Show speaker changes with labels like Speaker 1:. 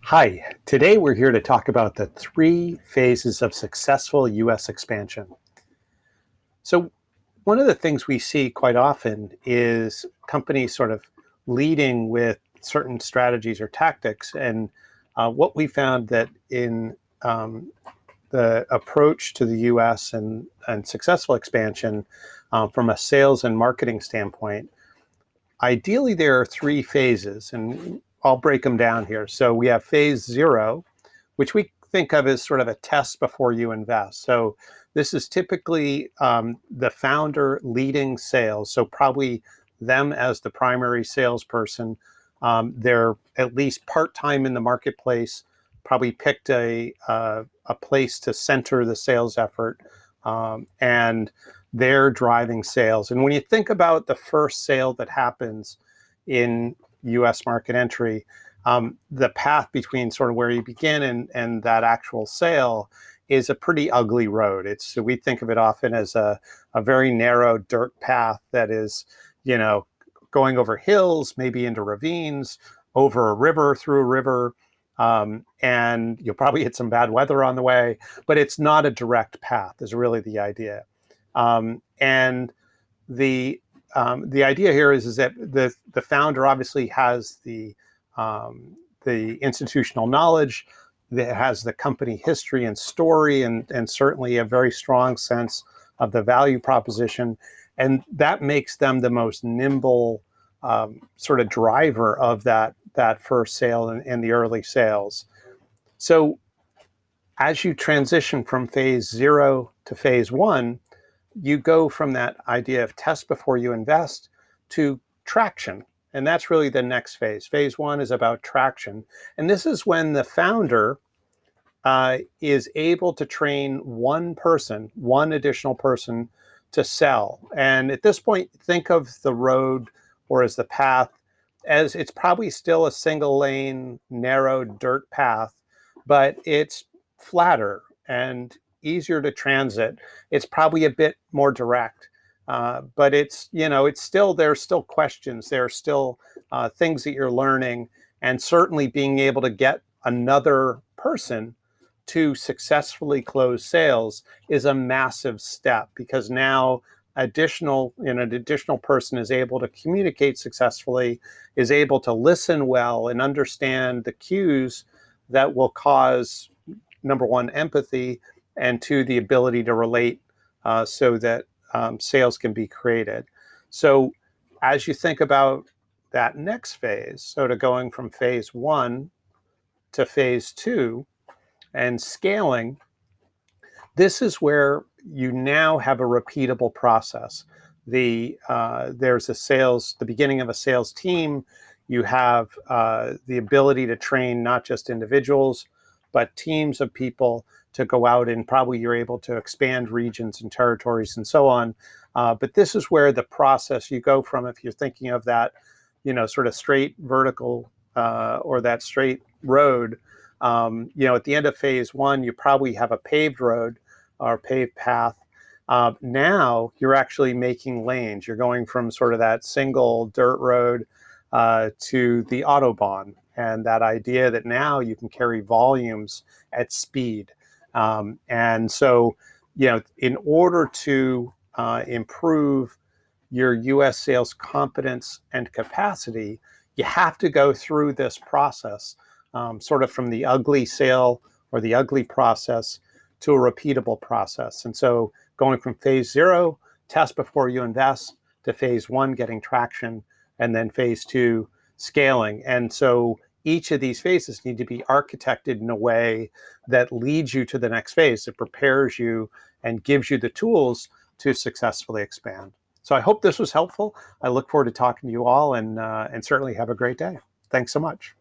Speaker 1: Hi, today we're here to talk about the three phases of successful US expansion. So, one of the things we see quite often is companies sort of leading with certain strategies or tactics. And what we found that in the approach to the US and successful expansion from a sales and marketing standpoint, ideally there are three phases, and I'll break them down here. So, we have phase zero, which we think of as sort of a test before you invest. So this is typically the founder leading sales. So probably them as the primary salesperson. They're at least part-time in the marketplace, probably picked a place to center the sales effort, and they're driving sales. And when you think about the first sale that happens in US market entry, the path between sort of where you begin and that actual sale is a pretty ugly road. We think of it often as a very narrow dirt path that is, going over hills, maybe into ravines, over a river, through a river, and you'll probably hit some bad weather on the way, but it's not a direct path is really the idea. And the idea here is that the founder obviously has the institutional knowledge, that has the company history and story, and certainly a very strong sense of the value proposition. And that makes them the most nimble sort of driver of that first sale and the early sales. So as you transition from phase zero to phase one, you go from that idea of test before you invest to traction. And that's really the next phase. Phase one is about traction. And this is when the founder is able to train one additional person to sell. And at this point, think of the road or as the path as it's probably still a single lane, narrow dirt path, but it's flatter and easier to transit. It's probably a bit more direct, but it's still, there's still questions. There are still things that you're learning, and certainly being able to get another person to successfully close sales is a massive step, because now an additional person is able to communicate successfully, is able to listen well and understand the cues that will cause, number one, empathy, and two, the ability to relate so that sales can be created. So as you think about that next phase, so to going from phase one to phase two and scaling, this is where you now have a repeatable process. There's the beginning of a sales team. You have the ability to train not just individuals, but teams of people to go out, and probably you're able to expand regions and territories and so on. But this is where the process, you go from, if you're thinking of that, sort of straight vertical or that straight road, at the end of phase one, you probably have a paved road or paved path. Now you're actually making lanes. You're going from sort of that single dirt road to the Autobahn, and that idea that now you can carry volumes at speed. And so, in order to improve your US sales competence and capacity, you have to go through this process, sort of from the ugly sale or the ugly process to a repeatable process. And so going from phase zero, test before you invest, to phase one, getting traction, and then phase two, scaling. And so each of these phases need to be architected in a way that leads you to the next phase. It prepares you and gives you the tools to successfully expand. So I hope this was helpful. I look forward to talking to you all, and certainly have a great day. Thanks so much.